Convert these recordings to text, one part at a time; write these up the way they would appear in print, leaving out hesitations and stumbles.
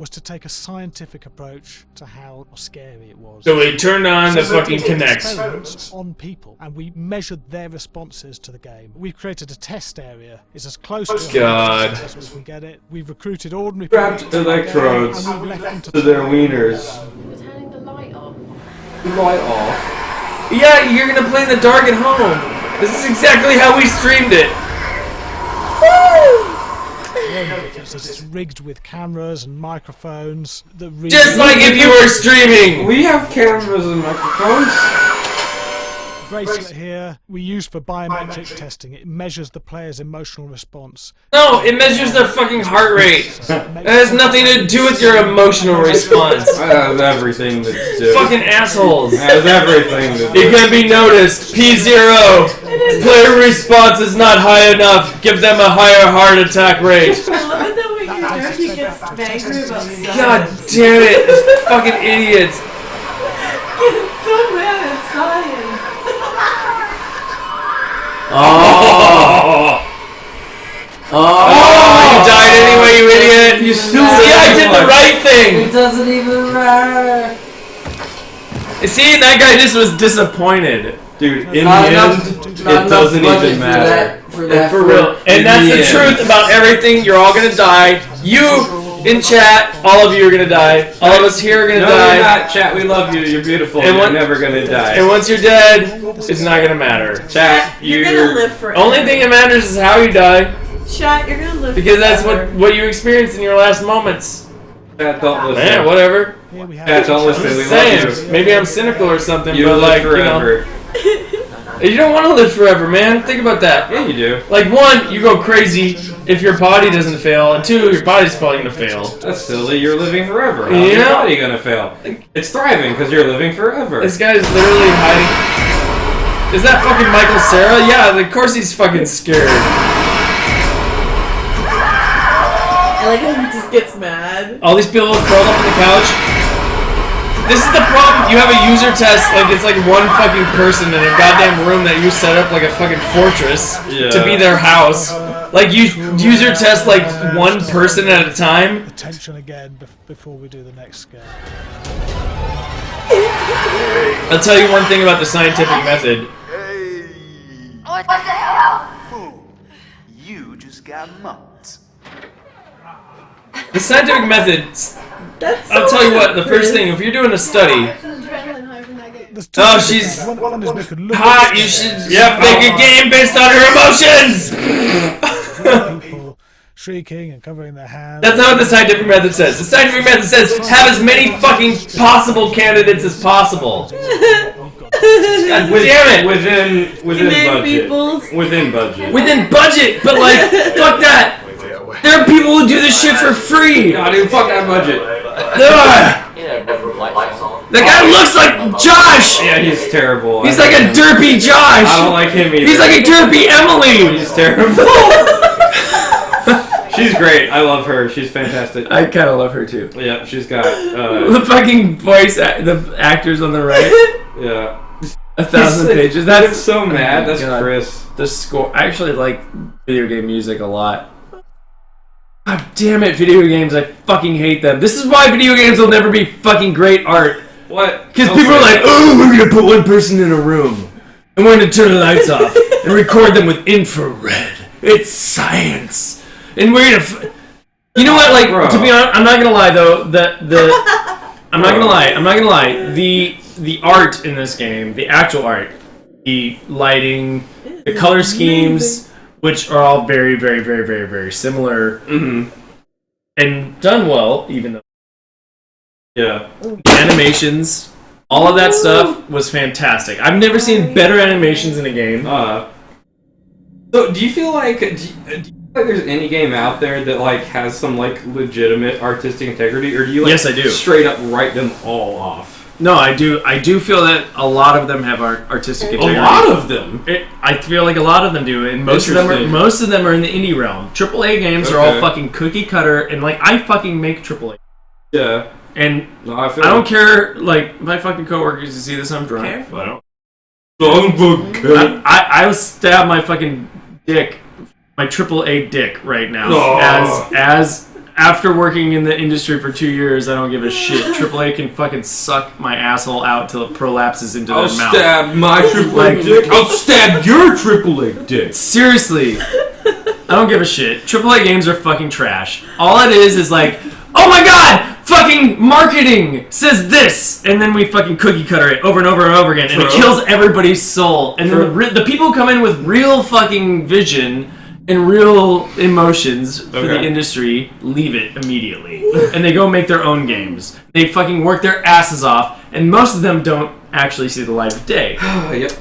was to take a scientific approach to how scary it was. So we turned on the fucking Kinect. Experiments on people, and we measured their responses to the game. We've created a test area. It's as close to God. as we can get it. We've recruited ordinary Strapped people electrodes and we've left them to their wieners. We're turning the light off. Light off. Yeah, you're gonna play in the dark at home. This is exactly how we streamed it. It's rigged with cameras and microphones. Just like if you were streaming. We have cameras and microphones. Bracelet here we use for biometric testing. It measures the player's emotional response. No, it measures their fucking heart rate. It has nothing to do with your emotional response. It has everything to do. Fucking assholes. It has everything to do. It can be noticed. P0. Player response is not high enough. Give them a higher heart attack rate. I love it that when you're drunk you get angry about stuff. God damn it. These fucking idiots. Get so mad at science. Oh. You died anyway, you idiot. You still See, I did the right It thing. doesn't even matter. See, that guy just was disappointed. Dude, in the Not end, enough it doesn't budget even matter. For that. For real. And that's the truth about everything. You're all gonna die. You, in chat, all of you are gonna die. All of us here are gonna No, die. you're not. Chat, we love you. You're beautiful. And You're never gonna die. And once you're dead, it's not gonna matter. Chat, You're gonna live forever. Only thing that matters is how you die, Chat, you're gonna live because that's forever. what you experienced in your last moments. Chat, don't listen. Man, whatever. Here we have Chat, don't listen. I'm We just love saying. you. Maybe I'm cynical or something, You but live like, forever. you don't want to live forever, man. Think about that. Yeah, you do. Like, one, you go crazy if your body doesn't fail, and two, your body's probably gonna fail. That's silly. You're living forever. How's Yeah. your body gonna fail? It's thriving because you're living forever. This guy's literally hiding. Is that fucking Michael Cera? Yeah, of course he's fucking scared. I like how he just gets mad. All these people curled up on the couch. This is the problem. You have a user test, like it's like one fucking person in a goddamn room that you set up like a fucking fortress to be their house. Like you user test like one person at a time. attention again before we do the next scare. I'll tell you one thing about the scientific method. What the hell? You just got mumped. The scientific method. That's I'll tell you what. The first thing, if you're doing a study, oh, she's hot. You should make a game based on her emotions. People shrieking and covering their hands. That's not what the scientific method says. The scientific method says have as many fucking possible candidates as possible. God damn it! Within budget. peoples. Within budget. Within budget, but like, fuck that. There are people who do this shit for free. Nah, dude, fuck that budget. Ugh. The guy looks like Josh. Yeah, he's terrible. He's like a derpy Josh. I don't like him either. He's like a derpy Emily. He's terrible. She's great. I love her. She's fantastic. I kind of love her too. Yeah, she's got The fucking the actors on the right. yeah. 1,000 pages. That's That's so mad. That's God. Chris. The score. I actually like video game music a lot. God damn it, video games! I fucking hate them. This is why video games will never be fucking great art. What? Because people are like, oh, we're gonna put one person in a room, and we're gonna turn the lights off and record them with infrared. It's science, and we're gonna. You know what? Like, to be honest, I'm not gonna lie though. I'm not gonna lie. The art in this game, the actual art, the lighting, the color schemes, which are all very, very, very, very, very similar, and done well, even though. Yeah. Animations, all of that stuff was fantastic. I've never seen better animations in a game. So, do you feel like there's any game out there that like has some like legitimate artistic integrity, or do you like Yes, I do. straight up write them all off? No, I do. I do feel that a lot of them have artistic integrity. A lot of them. I feel like a lot of them do, and most of them are in the indie realm. AAA games are all fucking cookie cutter, and like I fucking make AAA. Yeah. And No, I don't care. Like my fucking coworkers to see this, I'm drunk. Careful. I don't. I will stab my fucking dick, my AAA dick right now, as after working in the industry for 2 years, I don't give a shit. AAA can fucking suck my asshole out till it prolapses into their I'll mouth. stab my AAA dick. I'll stab your AAA dick. Seriously. I don't give a shit. AAA games are fucking trash. All it is like, oh my god! Fucking marketing says this! And then we fucking cookie cutter it over and over and over again. And it kills everybody's soul. And then the people who come in with real fucking vision and real emotions for the industry leave it immediately. And they go make their own games. They fucking work their asses off. And most of them don't actually see the light of day. Yep.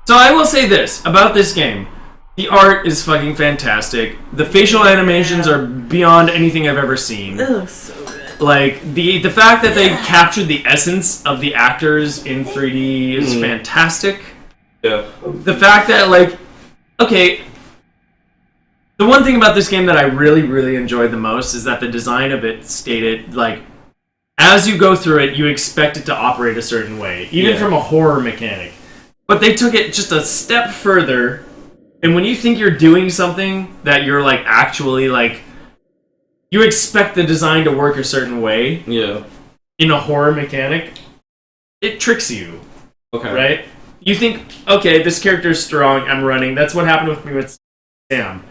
So I will say this about this game. The art is fucking fantastic. The facial animations are beyond anything I've ever seen. It looks so good. Like, the fact that they captured the essence of the actors in 3D is fantastic. Yeah. The fact that, like, okay, the one thing about this game that I really, really enjoyed the most is that the design of it stated, like, as you go through it, you expect it to operate a certain way, even from a horror mechanic. But they took it just a step further. And when you think you're doing something that you're, like, actually, like, you expect the design to work a certain way in a horror mechanic, it tricks you. Okay. Right? You think, okay, this character's strong, I'm running. That's what happened with me with Sam.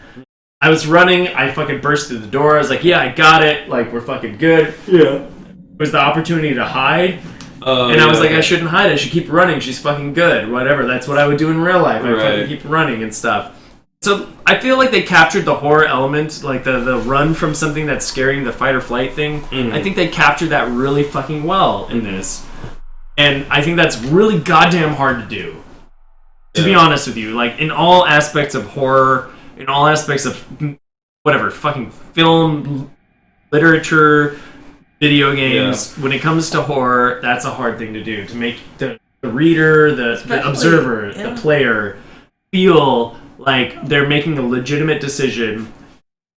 I was running, I fucking burst through the door, I was like, yeah, I got it, like, we're fucking good. Yeah. It was the opportunity to hide. And I was like, I shouldn't hide. I should keep running. She's fucking good. Whatever. That's what I would do in real life. I fucking keep running and stuff. So I feel like they captured the horror element, like the run from something that's scaring, the fight or flight thing. I think they captured that really fucking well in this. And I think that's really goddamn hard to do. To be honest with you. Like, in all aspects of horror, in all aspects of whatever, fucking film, literature, video games, when it comes to horror, that's a hard thing to do. To make the reader, the observer, the player feel like they're making a legitimate decision.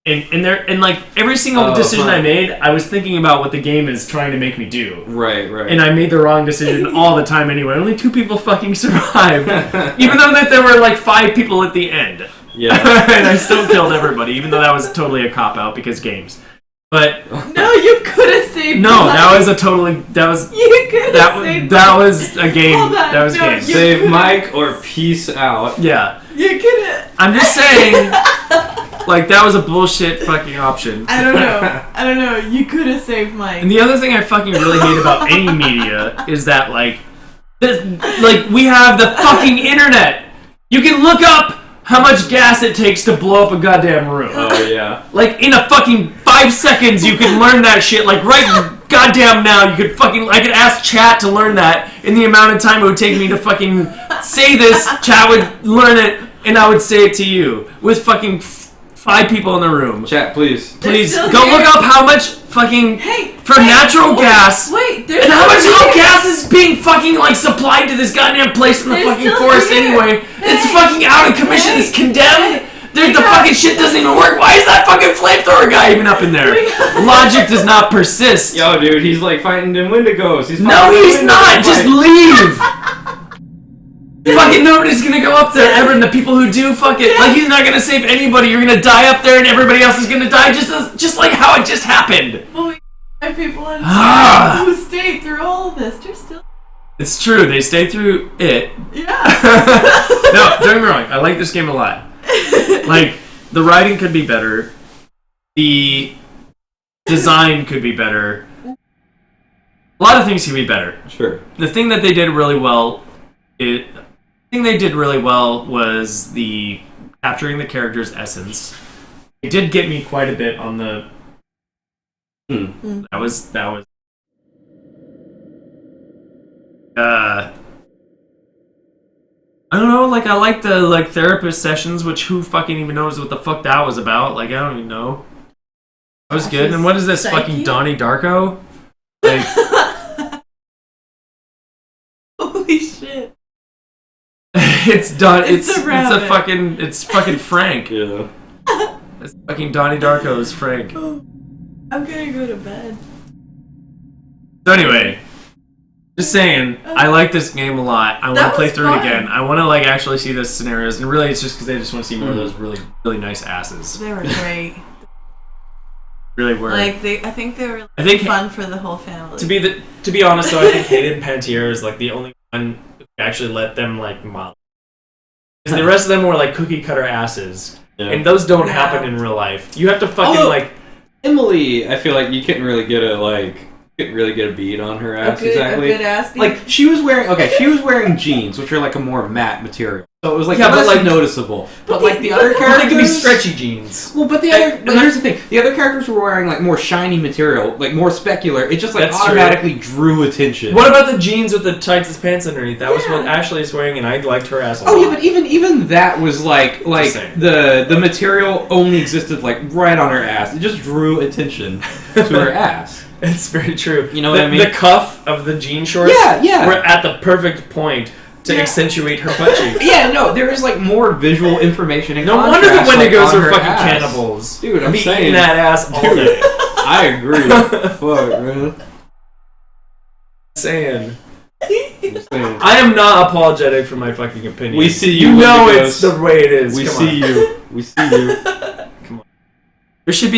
And like every single decision I made, I was thinking about what the game is trying to make me do. Right. And I made the wrong decision all the time anyway. Only 2 people fucking survived. Even though that there were like 5 people at the end. Yeah. And I still killed everybody, even though that was totally a cop-out because games. But no, you could have saved. No, that was a totally. That was. You could have saved. That was a game. That was a game. Save Mike or peace out. Yeah. You could have. I'm just saying. Like, that was a bullshit fucking option. I don't know. You could have saved Mike. And the other thing I fucking really hate about any media is that like we have the fucking internet. You can look up how much gas it takes to blow up a goddamn room. Oh, yeah. Like, in a fucking 5 seconds, you can learn that shit. Like, right goddamn now, you could fucking... I could ask chat to learn that in the amount of time it would take me to fucking say this. Chat would learn it, and I would say it to you. With fucking 5 people in the room. Chat, please. Please, go look up how much fucking... natural gas... and how much gas is being fucking, like, supplied to this goddamn place in the fucking forest anyway. It's fucking out of commission. It's condemned. The fucking shit doesn't even work. Why is that fucking flamethrower guy even up in there? Logic does not persist. Yo, dude, he's, like, fighting them Wendigos. He's not. Just leave. Fucking nobody's gonna go up there ever, and the people who do, fuck it. Like, he's not gonna save anybody. You're gonna die up there, and everybody else is gonna die just like how it just happened. Well, we have people who stayed through all of this. They're still... It's true, they stayed through it. Yeah. No, don't get me wrong, I like this game a lot. Like, the writing could be better. The design could be better. A lot of things could be better. Sure. The thing that they did really well... was the capturing the character's essence. It did get me quite a bit on the. That was. I don't know. Like, I like the therapist sessions, which who fucking even knows what the fuck that was about? Like, I don't even know. That was good. And what is this fucking Donnie Darko? Like, holy shit. It's done. It's fucking Frank. Yeah. It's fucking Donnie Darko's Frank. I'm gonna go to bed. So anyway, just saying, I like this game a lot. I want to play through it again. I want to like actually see those scenarios, and really, it's just because I just want to see more of those really, really nice asses. They were great. Really were. Like I think they were I think fun for the whole family. To be honest, though, I think Hayden Panettiere is like the only one who actually let them like model. Because the rest of them were like cookie cutter asses, and those don't happen in real life. You have to fucking like Emily. I feel like you couldn't really get a bead on her ass exactly. A good ass bead? Like she was wearing jeans, which are like a more matte material. So it was like but like noticeable. But like the other characters, they could be stretchy jeans. Well, but here's the thing: the other characters were wearing like more shiny material, like more specular. It just like That's automatically drew attention. What about the jeans with the tightest pants underneath? That was what Ashley is wearing, and I liked her ass a lot. Oh yeah, but even that was like the material only existed like right on her ass. It just drew attention to her ass. It's very true. You know what I mean? The cuff of the jean shorts were at the perfect point to accentuate her butt cheeks. Yeah, no, there is like more visual information and no wonder the Wendigos are fucking ass. cannibals. Dude, I'm saying eating that ass all day. I agree. Fuck, man. Saying. I am not apologetic for my fucking opinion. We see you. You know Wendigos. it's the way it is. We Come see on. you. We see you. Come on. There should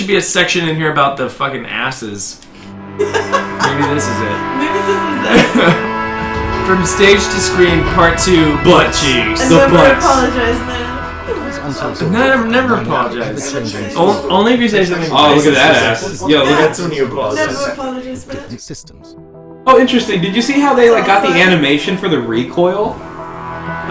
be a section in here about the fucking asses. Maybe this is it. Maybe this is it. From stage to screen, part 2, butt cheeks. And The never butts. apologize then. Never apologize. Only if you say something. Oh, look at that ass. Yo, look at when you apologize. Never apologize then. Different systems. Oh, interesting. Did you see how they like got the animation for the recoil?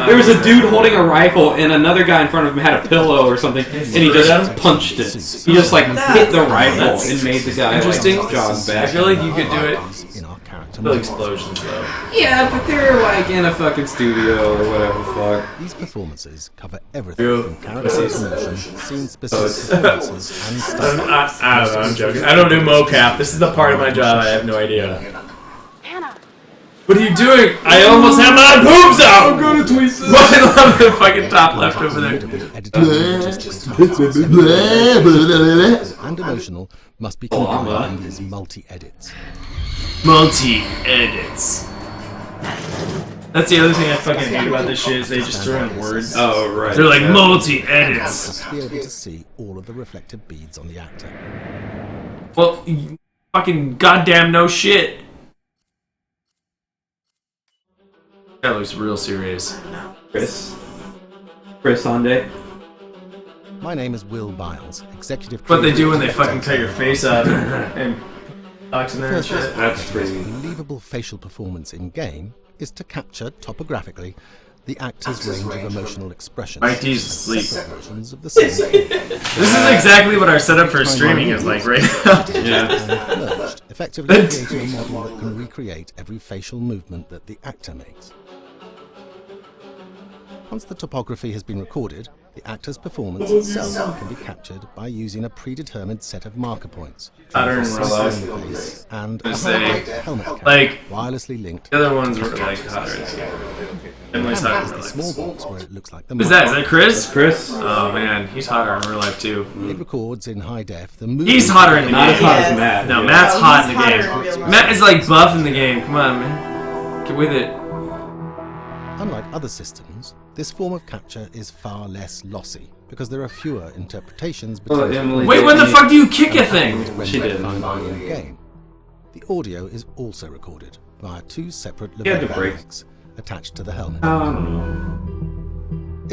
There was a dude holding a rifle, and another guy in front of him had a pillow or something, and he just punched it. He just like hit the rifle and made the guy Interesting. like jog back. I feel like you could do it. In our character Little models. explosions though. Yeah, but they're like in a fucking studio or whatever. Fuck. These performances cover everything True. from character promotion, scene-specific performances, and stuff. I don't know. I'm joking. I don't do mocap. This is the part of my job I have no idea. What are you doing? I almost have my boobs out! I'm gonna tweet this. I love the fucking top left over there. And emotional must be combined in these multi-edits. Multi-edits. That's the other thing I fucking hate about this shit is they just throw in words. Oh, right. They're like multi-edits. Must be able to see all of the reflective beads on the actor. Well, you fucking goddamn no shit. That looks real serious. Chris Sunday. My name is Will Biles, executive. What they do when they fucking cut your face up and talks in there and shit. That's crazy. Believable facial performance in game is to capture topographically the actor's range of emotional expressions. Mike D's asleep. Separate versions of the same scene. This is exactly what our setup for streaming is like right now. Yeah. Merged, effectively creating a model that can recreate every facial movement that the actor makes. Once the topography has been recorded, the actor's performance itself can be captured by using a predetermined set of marker points. Hotter in real life. Face and a Let's say, helmet cap, like, wirelessly linked. The other ones were like hotter. Emily's hotter in real The life. small box where it looks like the Who's that? Is that Chris? Chris. Oh man, he's hotter in real life too. It records in high def the movement. He's hotter in the Not as game. hot as Matt. No, Yeah. Matt's Oh, hot he's in the hotter game. in real life. Matt is like buff in the game. Come on, man. Get with it. Unlike other systems, this form of capture is far less lossy because there are fewer interpretations between Emily Wait, when the fuck do you kick a thing? She did. in game. The audio is also recorded via two separate had to lavalier break. mics attached to the helmet.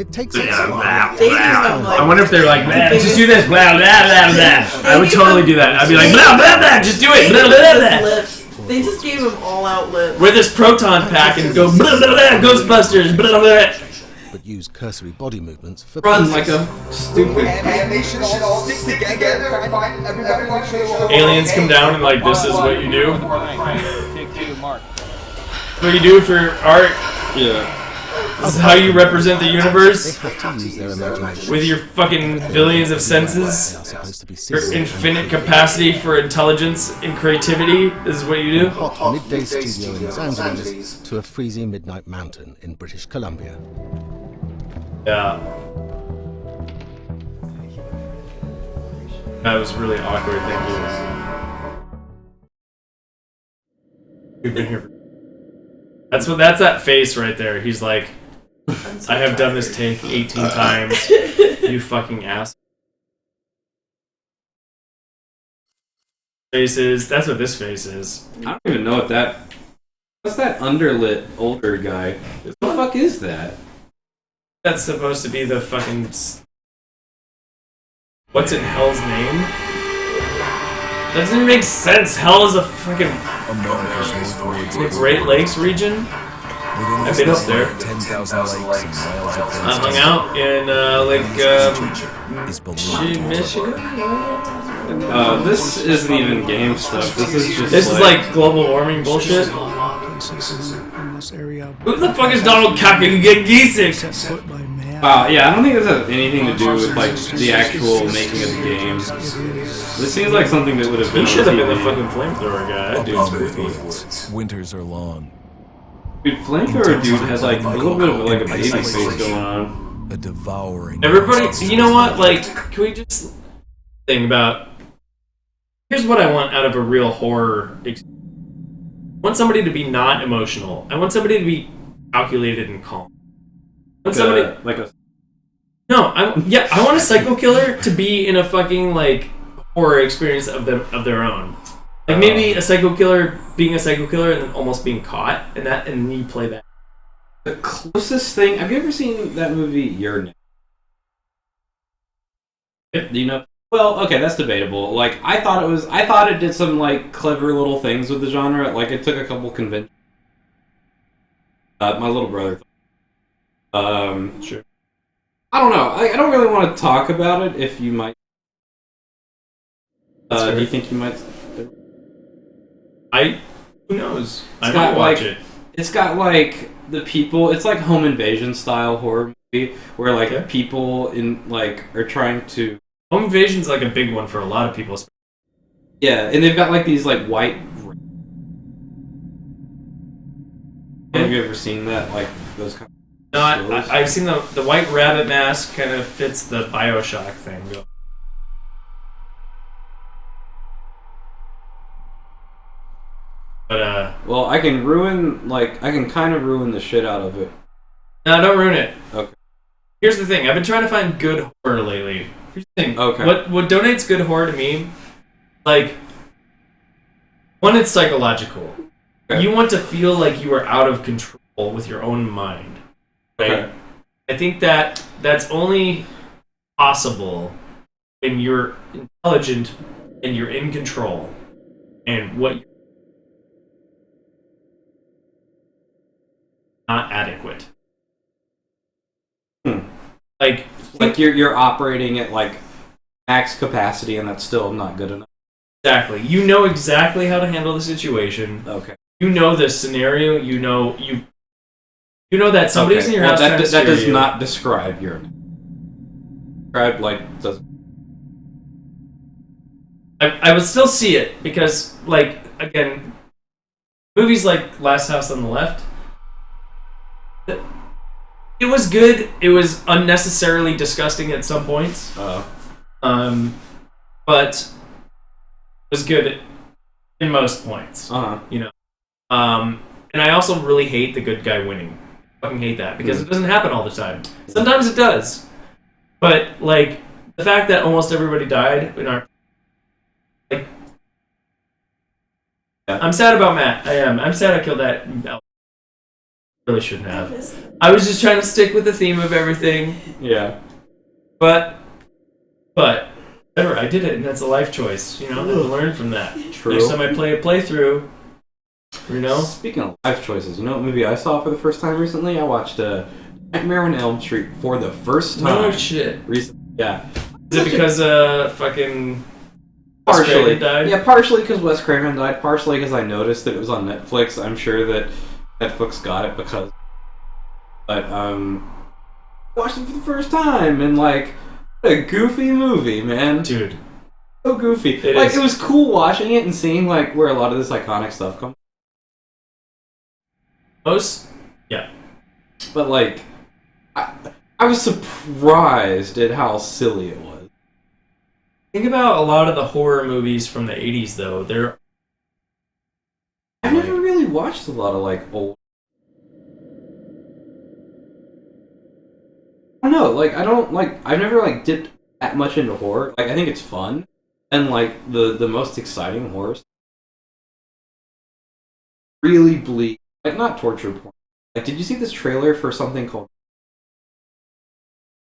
It takes Yeah, its blah, They do blah. them like I wonder if they're like, the blah, just biggest- do this, blah, blah, blah, blah. I would totally do that. I'd be like, blah, blah, blah, just do it, blah, blah, blah, blah. lips. They just gave him all out lips. Wear this proton pack and go, blah, blah, blah, Ghostbusters, blah, blah. but use cursory body movements for Run pieces. like a stupid. And they should all stick together and find everybody wants to Aliens come down and like, this is what you do. What you do for art. Yeah. This is how you represent the They universe have to use their imagination. with your fucking billions of They senses. are supposed to be Your seen. infinite capacity for intelligence and creativity. This is what you do. Hot midday studio in Los Angeles to a freezing midnight mountain in British Columbia. Yeah. That was really awkward, thank you. We've been here for... That's that face right there. He's like, I have done this take 18 times. You fucking ass. face is. That's what this face is. I don't even know what that. What's that underlit older guy? What the fuck is that? That's supposed to be the fucking. What's in hell's name? That doesn't even make sense. Hell is a fucking. The Great Lakes region. I've been up there. 10,000 lakes and miles of I hung out in Michigan. This isn't even game stuff. This is just. This is like global warming bullshit. Who the fuck is Donald Kakagisic? Wow, yeah, I don't think this has anything to do with like the actual making of the game. This seems like something that would have been. He should have been the TV. fucking flamethrower guy. That dude's creepy. Winters are long. Dude, flamethrower dude has like a little bit of like a baby face going on. A devouring. Everybody, you know what? Like, can we just think about? Here's what I want out of a real horror. I want somebody to be not emotional. I want somebody to be calculated and calm. I want somebody Like a. No, I want a psycho killer to be in a fucking like horror experience of their own. Like maybe a psycho killer being a psycho killer and then almost being caught, and you play that. The closest thing. Have you ever seen that movie Your Name? Do you know? Well, okay, that's debatable. Like I thought it did some like clever little things with the genre. Like it took a couple conventions. My little brother. Sure. I don't know. I don't really want to talk about it. If you might. Do you think you might? Who knows? I got, might watch like, it. It's got like the people. It's like home invasion style horror movie where like people in like are trying to. Home invasion's like a big one for a lot of people. Yeah, and they've got like these like white. Have you ever seen that? Like those kind of. No, I've seen the white rabbit mask kind of fits the BioShock thing. But well, I can kind of ruin the shit out of it. no, don't ruin it. Okay. Here's the thing. I've been trying to find good horror lately. Here's the thing. Okay. What donates good horror to me? Like, one, it's psychological. Okay. You want to feel like you are out of control with your own mind. Right? Okay. I think that's only possible when you're intelligent and you're in control. And what you're not adequate. Like you're operating at like max capacity, and that's still not good enough. exactly. You know exactly how to handle the situation. Okay. You know the scenario. You know that somebody's in your house. That trying to does scare you. not describe your. Describe like does. I would still see it because, like, again, movies like Last House on the Left. It was good. It was unnecessarily disgusting at some points. But it was good in most points. You know. And I also really hate the good guy winning. I fucking hate that because it doesn't happen all the time. Sometimes it does, but like the fact that almost everybody died in our. Like, I'm sad about Matt. I am. I'm sad I killed that. Really shouldn't have. I was just trying to stick with the theme of everything. Yeah. But whatever. I did it, and that's a life choice. You know, I learned from that. True. Next time I play a playthrough, you know. Speaking of life choices, you know what movie I saw for the first time recently? I watched Nightmare on Elm Street for the first time. No shit. Recently, yeah. Is it because fucking Partially. Wes Craven died? Yeah, partially because Wes Craven died, partially because I noticed that it was on Netflix. I'm sure that Netflix got it because... But, watched it for the first time, and, like, what a goofy movie, man. Dude. So goofy. It like, is. it was cool watching it and seeing, like, where a lot of this iconic stuff comes Yeah. But, like, I was surprised at how silly it was. Think about a lot of the horror movies from the 80s, though. I've never really watched a lot of, like, old... I don't know, like, I've never, like, dipped that much into horror. Like, I think it's fun. And like the most exciting horror, really bleak, like not torture porn. Like, did you see this trailer for something called?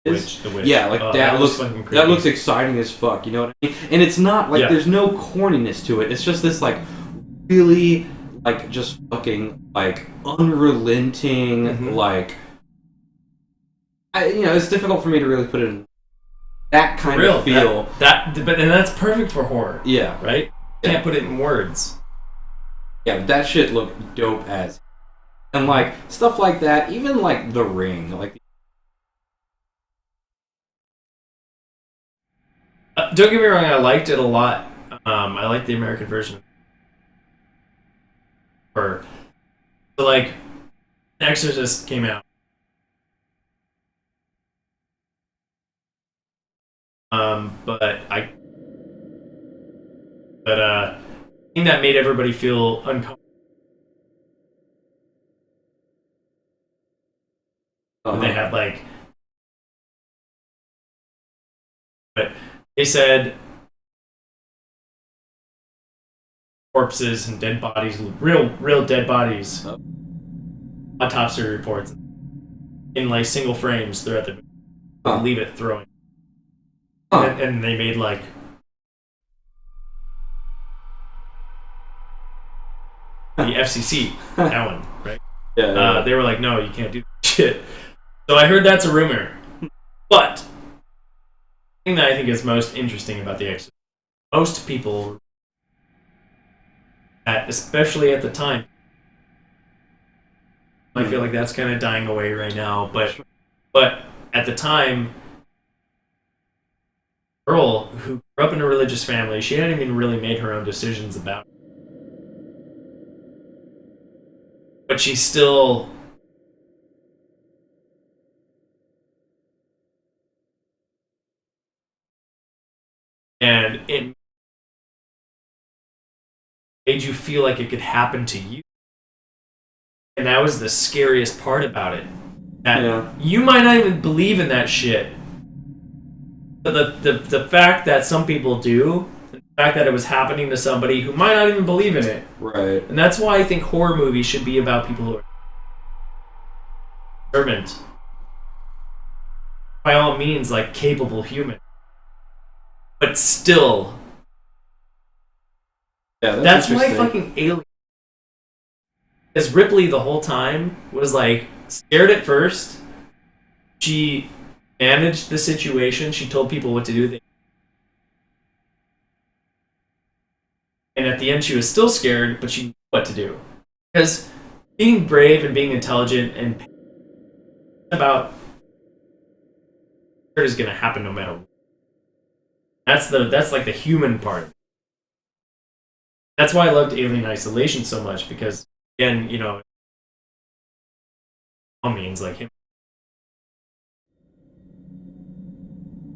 The Witch. Yeah, like that looks fucking creepy. that looks exciting as fuck. You know what I mean? And it's not like there's no corniness to it. It's just this like really like just fucking like unrelenting like. It's difficult for me to really put it in that kind of feel. But that's perfect for horror. Yeah, right. Can't put it in words. Yeah, but that shit looked dope as, and like stuff like that. Even like The Ring, like. Don't get me wrong, I liked it a lot. I liked the American version. So like, Exorcist came out. But I think that made everybody feel uncomfortable. They had like, but they said corpses and dead bodies, real dead bodies, autopsy reports in like single frames throughout the movie. Leave it throwing. And they made like the FCC, that one, right? Yeah. They were like, no, you can't do that shit. So I heard that's a rumor. But the thing that I think is most interesting about The Exorcist, most people, especially at the time, I feel like that's kind of dying away right now, but at the time, girl who grew up in a religious family, she hadn't even really made her own decisions about it. But she still and it made you feel like it could happen to you. And that was the scariest part about it. That you might not even believe in that shit. But the fact that some people do, the fact that it was happening to somebody who might not even believe in it. Right. And that's why I think horror movies should be about people who are servant. By all means, like capable human. But still. Yeah, that's why fucking Alien. Because Ripley the whole time was like scared at first. She managed the situation. She told people what to do. And at the end, she was still scared, but she knew what to do. Because being brave and being intelligent and about is going to happen no matter what. That's like the human part. That's why I loved Alien Isolation so much, because again, all means like him.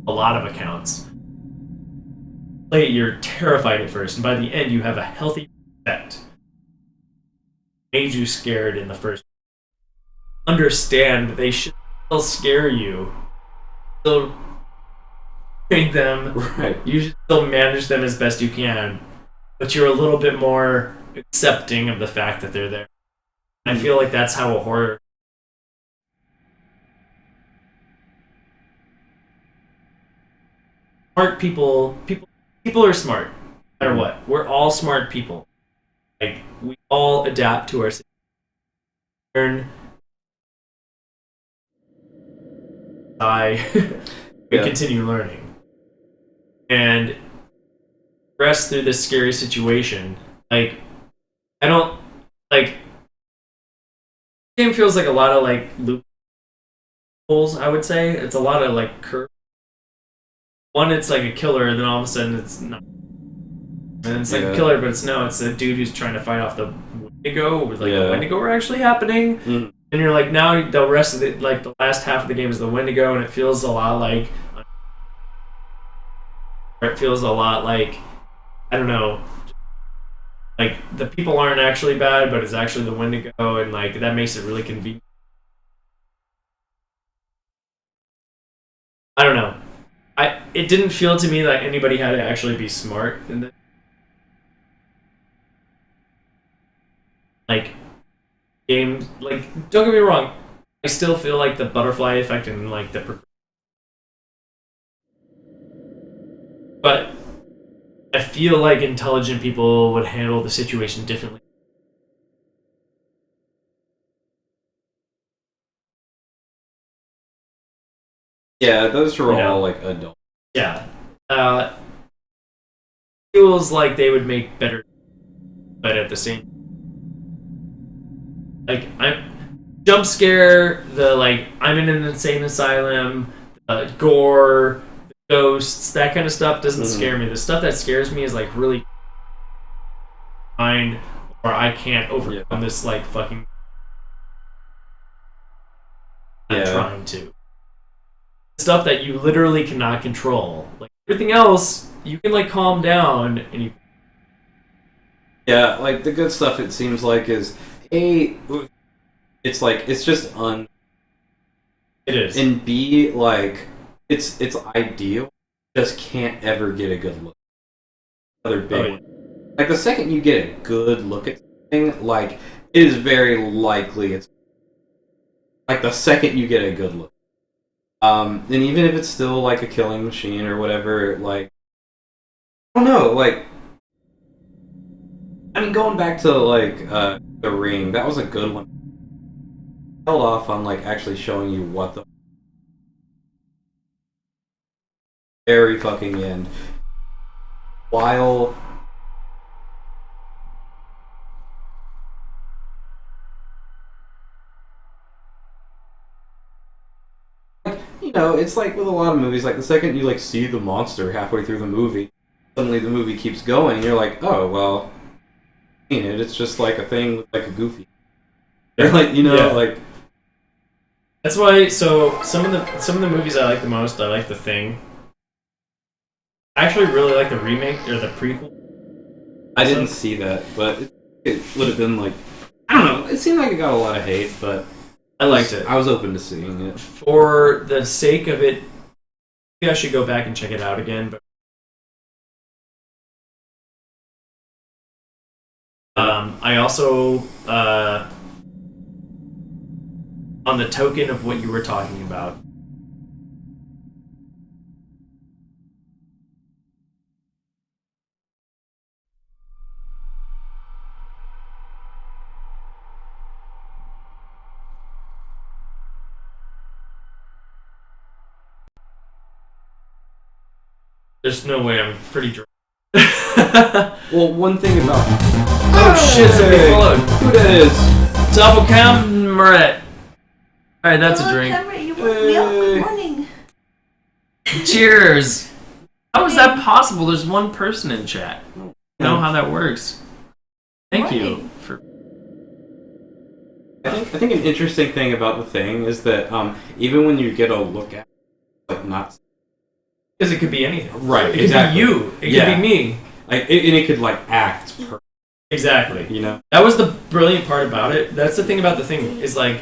A lot of accounts. You're terrified at first, and by the end, you have a healthy respect. Made you scared in the first. Understand that they should still scare you. Still treat them. Right. You should still manage them as best you can, but you're a little bit more accepting of the fact that they're there. And I feel like that's how a horror. Smart people are smart, no matter what. We're all smart people. Like, we all adapt to our situation. We continue learning. And progress through this scary situation. Like, I don't, like, the game feels like a lot of, like, loopholes, I would say. It's a lot of, like, curves. One, it's like a killer, and then all of a sudden it's not. And it's like a killer, but it's a dude who's trying to fight off the Wendigo, with like the Wendigo are actually happening. And you're like, now the rest of it, like the last half of the game is the Wendigo, and it feels a lot like. I don't know. Like, the people aren't actually bad, but it's actually the Wendigo, and like that makes it really convenient. I don't know. it didn't feel to me like anybody had to actually be smart in the like game. Like, don't get me wrong, I still feel like the butterfly effect and like but I feel like intelligent people would handle the situation differently. Yeah, those are all like adults. Yeah. Feels like they would make better, but at the same, like I'm jump scare the like I'm in an insane asylum, gore, ghosts, that kind of stuff doesn't scare me. The stuff that scares me is like really mind, or I can't overcome this like fucking. I'm trying to. Stuff that you literally cannot control. Like everything else, you can like calm down and you. Yeah, like the good stuff. It seems like is it's like it's just It is. And B, like it's ideal. Just can't ever get a good look. Another big one. Like the second you get a good look at something, like it is very likely it's like the second you get a good look. And even if it's still like a killing machine or whatever, like I don't know, like I mean, going back to like The Ring, that was a good one. Held off on like actually showing you what the very fucking end. While you know, it's like with a lot of movies, like the second you like see the monster halfway through the movie, suddenly the movie keeps going, and you're like, oh well, it's just like a thing with like a goofy, or like like. That's why. So some of the movies I like the most, I like The Thing. I actually really like the remake or the prequel. I didn't see that, but it would have been like I don't know. It seemed like it got a lot of hate, but I liked it. I was open to seeing it. For the sake of it, maybe I should go back and check it out again. But I also, on the token of what you were talking about, there's no way I'm pretty drunk. Well, one thing about shit, somebody followed. Who that is? Double Camret. Alright, that's a drink. Cameron, you woke me up. Good morning. Cheers. How is that possible? There's one person in chat. I know how that works. Thank you for. I think an interesting thing about The Thing is that even when you get a look at like not Because it could be anything. Right, It exactly. could be you. It could be me. Like, and it could like act perfect, Exactly. you know? That was the brilliant part about it. That's the thing about The Thing, is like,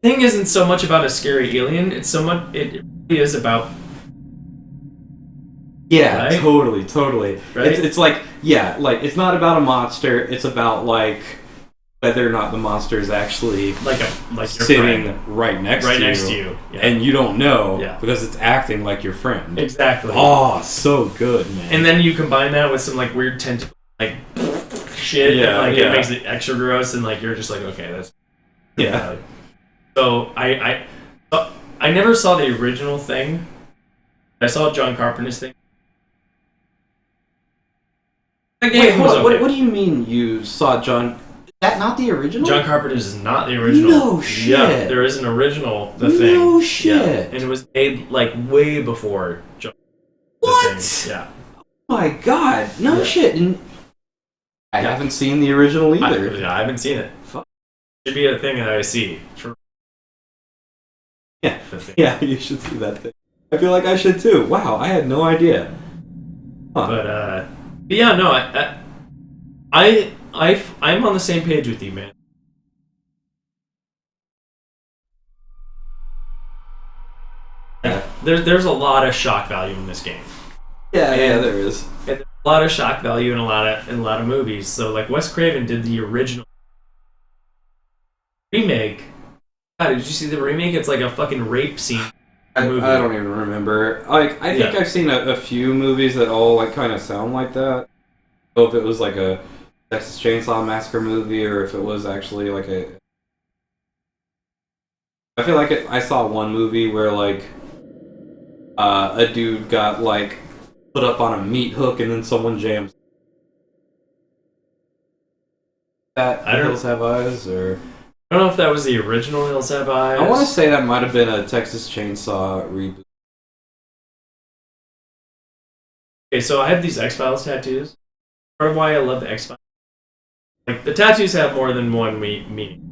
Thing isn't so much about a scary alien, it really is about. Yeah, Right? totally. Right? It's like, yeah, like it's not about a monster, it's about like whether or not the monster is actually Like your sitting friend. right next Right to next you. to you. Yeah. And you don't know Yeah. because it's acting like your friend. Exactly. Oh, so good, man. And then you combine that with some like weird tentacle like shit, Yeah, and like yeah. it makes it extra gross, and like you're just like, okay, that's yeah. So I never saw the original Thing. I saw John Carpenter's Thing. The Wait, game was hold on. okay. What do you mean you saw John? Is that not the original? John Carpenter's is not the original. No shit. Yeah, there is an original, The Thing. No Yeah. shit. And it was made like way before John. What? The Thing. Yeah. Oh my god, no Yeah. shit. And I haven't seen the original either. I haven't seen it. Fuck. Should be a thing that I see for. Yeah. The Thing. Yeah, you should see that thing. I feel like I should too. Wow, I had no idea. Huh. But yeah, no, I'm on the same page with you, man. Yeah. there's a lot of shock value in this game. Yeah, there is. And there's a lot of shock value in a lot of movies. So like Wes Craven did the original remake. God, did you see the remake? It's like a fucking rape scene. I don't even remember. Like, I think I've seen a few movies that all like kind of sound like that. So if it was like a Texas Chainsaw Massacre movie, or if it was actually like a. I feel like I saw one movie where like a dude got like put up on a meat hook and then someone jams. That Hills Have Eyes, or I don't know if that was the original Hills Have Eyes. I want to say that might have been a Texas Chainsaw reboot. Okay, so I have these X-Files tattoos. Part of why I love the X-Files. Like, the tattoos have more than one meaning.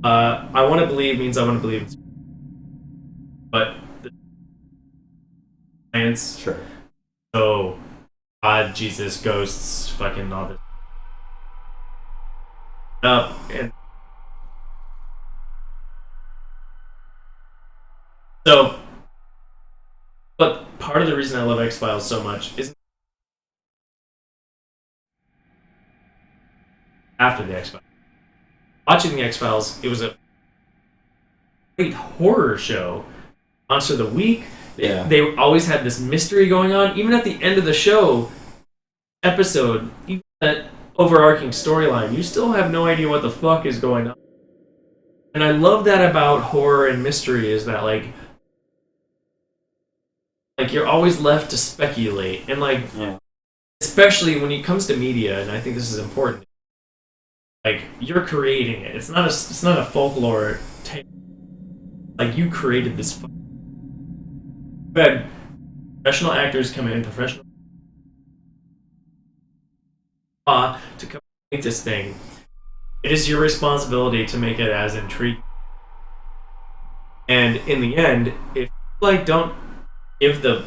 I want to believe means I want to believe. But the science. Sure. So, God, Jesus, ghosts, fucking all this. And so, but part of the reason I love X-Files so much is after the X-Files. Watching the X-Files, it was a great horror show. Monster of the Week. Yeah. They always had this mystery going on. Even at the end of the show, episode, even that overarching storyline, you still have no idea what the fuck is going on. And I love that about horror and mystery, is that like you're always left to speculate. And like, especially when it comes to media, and I think this is important, like, you're creating it. It's not a folklore tale. Like, you created this. You had professional actors come in, professional to come make this thing. It is your responsibility to make it as intriguing. And in the end, if you like don't give the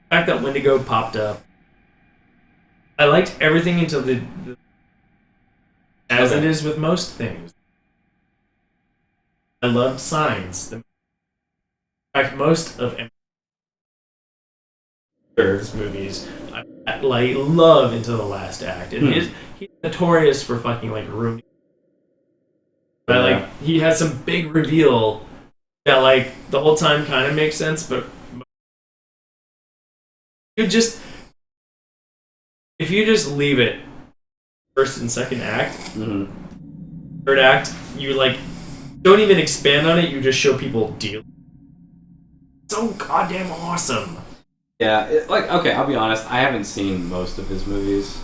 fact that Wendigo popped up, I liked everything until the as it is with most things. I loved Signs. In fact, most of Emmer's movies, I like love until the last act, and he's notorious for fucking like ruining. But like, he has some big reveal that like the whole time kind of makes sense, but if you just leave it first and second act, third act, you like don't even expand on it. You just show people deal. So goddamn awesome. Yeah, I'll be honest. I haven't seen most of his movies.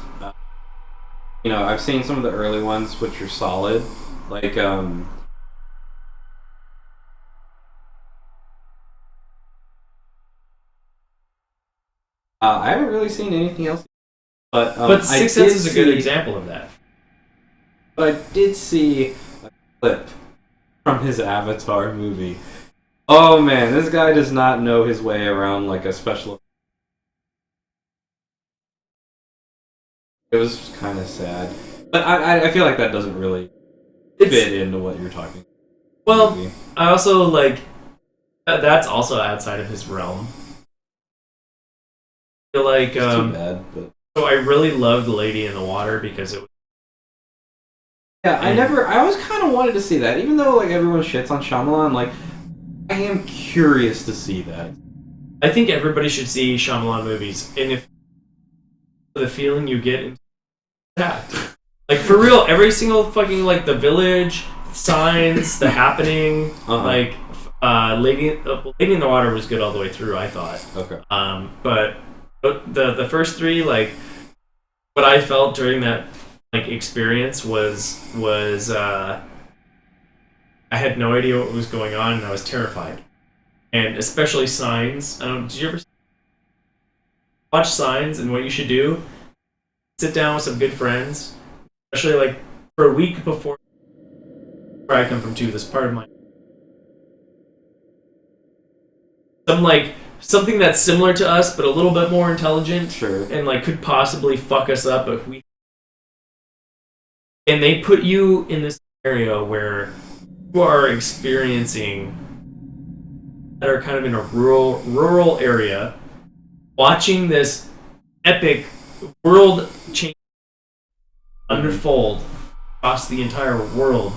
I've seen some of the early ones, which are solid. Like, I haven't really seen anything else. But Sixth Sense is a good example of that. But I did see a clip from his Avatar movie. Oh man, this guy does not know his way around like a special. It was kind of sad, but I feel like that doesn't really fit into what you're talking about. Well, I also like that's also outside of his realm. I feel like it's too bad, but so I really loved Lady in the Water because it was. Yeah, I always kind of wanted to see that, even though like everyone shits on Shyamalan. Like, I am curious to see that. I think everybody should see Shyamalan movies, and if the feeling you get in that, like for real, every single fucking like The Village, Signs, The Happening, like Lady in the Water was good all the way through. I thought. Okay. But the first three, like what I felt during that like experience was I had no idea what was going on, and I was terrified. And especially Signs. Did you ever watch Signs? And what you should do: sit down with some good friends, especially like for a week before. Where I come from too, this part of my something that's similar to us, but a little bit more intelligent, sure, and like could possibly fuck us up if we and they put you in this scenario where you are experiencing that are kind of in a rural area, watching this epic world change unfold across the entire world,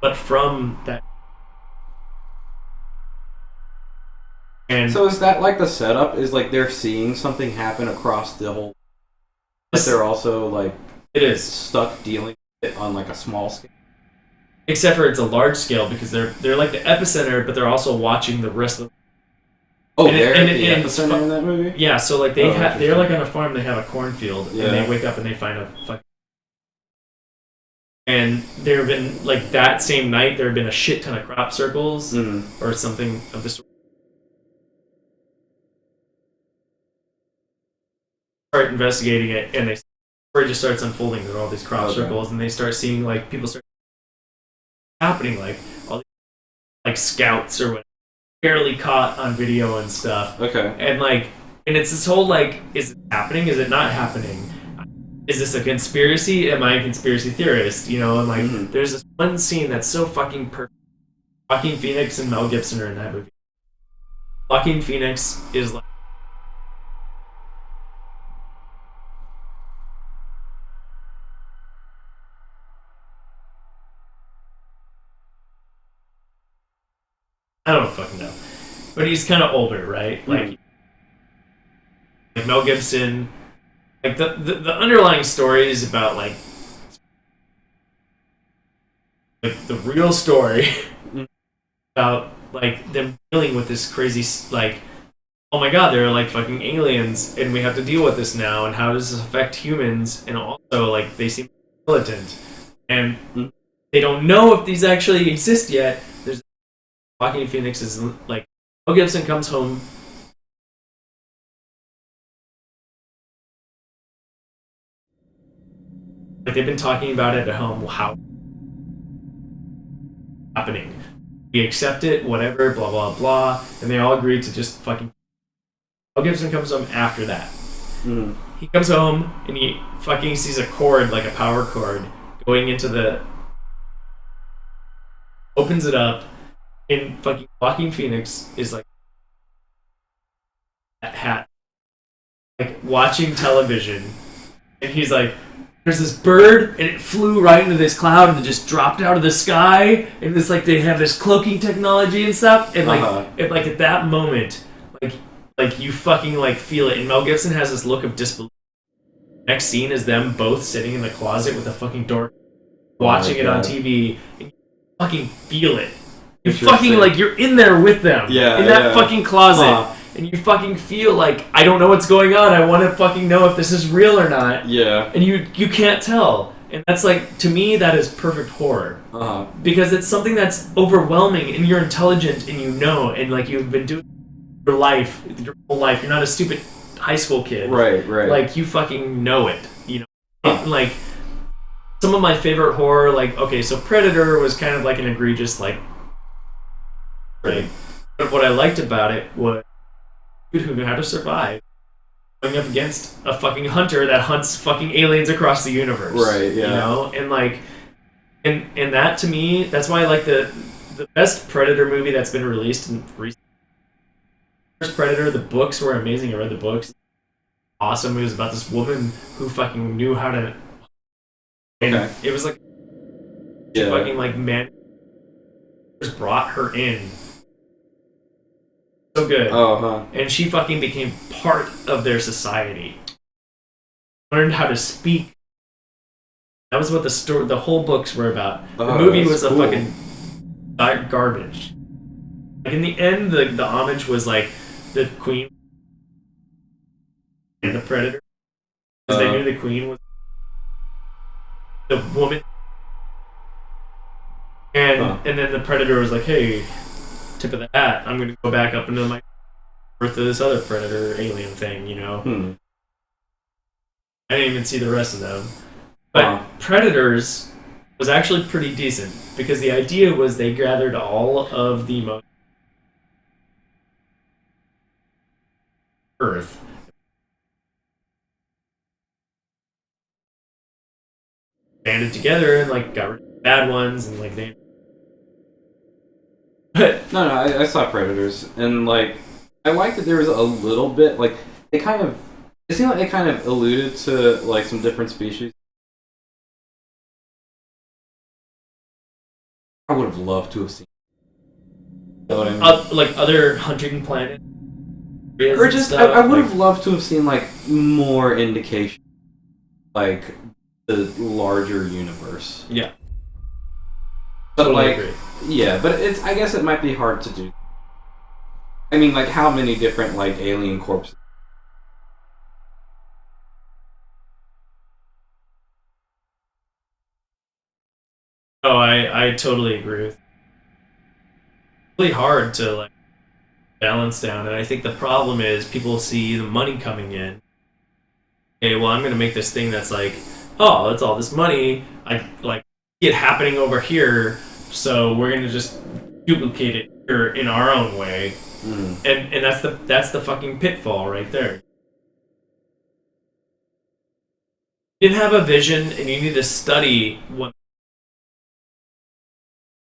but from that. And So is that like the setup? Is like they're seeing something happen across the whole, but they're also like it is stuck dealing with it on like a small scale. Except for it's a large scale because they're like the epicenter, but they're also watching the rest of. Oh, and they're and the epicenter in that movie. Yeah, so like they're like on a farm. They have a cornfield, Yeah. and they wake up and they find a fucking. And there have been like that same night there have been a shit ton of crop circles or something of the sort. Start investigating it, and the story just starts unfolding with all these crop circles, and they start seeing like people start happening, like all these like scouts or whatever, barely caught on video and stuff. Okay. And it's this whole like, is it happening? Is it not happening? Is this a conspiracy? Am I a conspiracy theorist? You know, and like there's this one scene that's so fucking perfect. Joaquin Phoenix and Mel Gibson are in that movie. Joaquin Phoenix is like. I don't fucking know. But he's kind of older, right? Like Mel Gibson. Like, the underlying story is about, like the real story about, like, them dealing with this crazy, like, oh my god, they're, like, fucking aliens, and we have to deal with this now, and how does this affect humans? And also, like, they seem militant. And they don't know if these actually exist yet. There's Joaquin Phoenix is like, Mel Gibson comes home. Like they've been talking about it at home. How happening? We accept it, whatever, blah blah blah, and they all agreed to just fucking. Mel Gibson comes home after that. He comes home and he fucking sees a cord, like a power cord, going into the. Opens it up, and fucking Joaquin Phoenix is like that hat, like watching television, and he's like, there's this bird, and it flew right into this cloud, and it just dropped out of the sky, and it's like they have this cloaking technology and stuff, and like at that moment, like you fucking like feel it, and Mel Gibson has this look of disbelief. Next scene is them both sitting in the closet with a fucking door, watching it on TV, and you fucking feel it. You fucking, like, you're in there with them. Yeah, in that fucking closet. And you fucking feel like, I don't know what's going on. I want to fucking know if this is real or not. Yeah. And you can't tell. And that's like, to me, that is perfect horror. Because it's something that's overwhelming, and you're intelligent, and you know, and, like, you've been doing your life, your whole life. You're not a stupid high school kid. Right. Like, you fucking know it. You know? And, like, some of my favorite horror, like, okay, so Predator was kind of like an egregious, like, right? But what I liked about it was dude who knew how to survive going up against a fucking hunter that hunts fucking aliens across the universe. Right, yeah. You know? And like and that to me, that's why I like the best Predator movie that's been released in recent. First Predator, the books were amazing. I read the books. Awesome. It was about this woman who fucking knew how to and it was like fucking like man just brought her in. So good. And she fucking became part of their society. Learned how to speak. That was what the whole books were about. The movie was a fucking garbage. Like in the end, the homage was like the queen and the predator, because they knew the queen was the woman, and then the predator was like, hey. Tip of the hat, I'm gonna go back up into my birth of this other predator alien thing, you know. I didn't even see the rest of them. But Predators was actually pretty decent because the idea was they gathered all of the Earth. banded together and like got rid of the bad ones and like they. But No, I saw Predators, and like I liked that there was a little bit like it seemed like they kind of alluded to like some different species. I would have loved to have seen. You know what I mean? like other hunting planets. Or just I would have loved to have seen like more indication, like the larger universe. Yeah. But Totally like, agree. yeah, but I guess it might be hard to do. I mean, like, how many different like alien corpses? Oh, I totally agree with you. It's really hard to like balance down, and I think the problem is people see the money coming in. Okay, well, I'm going to make this thing that's like, oh, it's all this money. I like it happening over here, so we're going to just duplicate it here in our own way, and that's the fucking pitfall right there. You didn't have a vision, and you need to study what.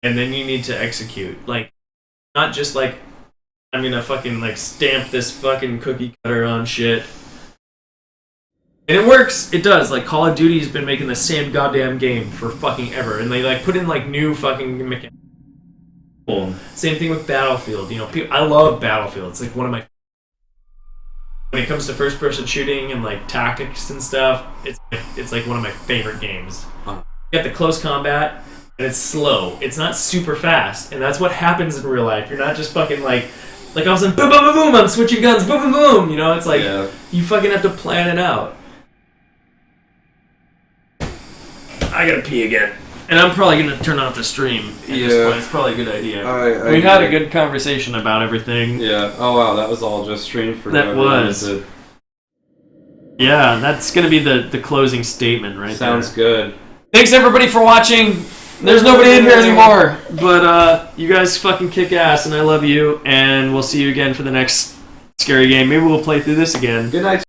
And then you need to execute. Like, not just like, I'm gonna fucking like stamp this fucking cookie cutter on shit. And it works. It does. Like, Call of Duty's been making the same goddamn game for fucking ever. And they like put in like new fucking mechanics. Same thing with Battlefield. You know, I love Battlefield. It's like one of my. When it comes to first person shooting and like tactics and stuff, it's like one of my favorite games. You got the close combat. And it's slow. It's not super fast. And that's what happens in real life. You're not just fucking like all of a sudden, boom, boom, boom, boom, I'm switching guns, boom, boom, boom. You know, it's like, you fucking have to plan it out. I gotta pee again. And I'm probably gonna turn off the stream at this point. It's probably a good idea. We had a good conversation about everything. Yeah. Oh, wow, that was all just streamed for That was. Yeah, that's gonna be the closing statement right Sounds there. good. Thanks everybody for watching. There's nobody in here anymore, but you guys fucking kick ass, and I love you, and we'll see you again for the next scary game. Maybe we'll play through this again. Good night.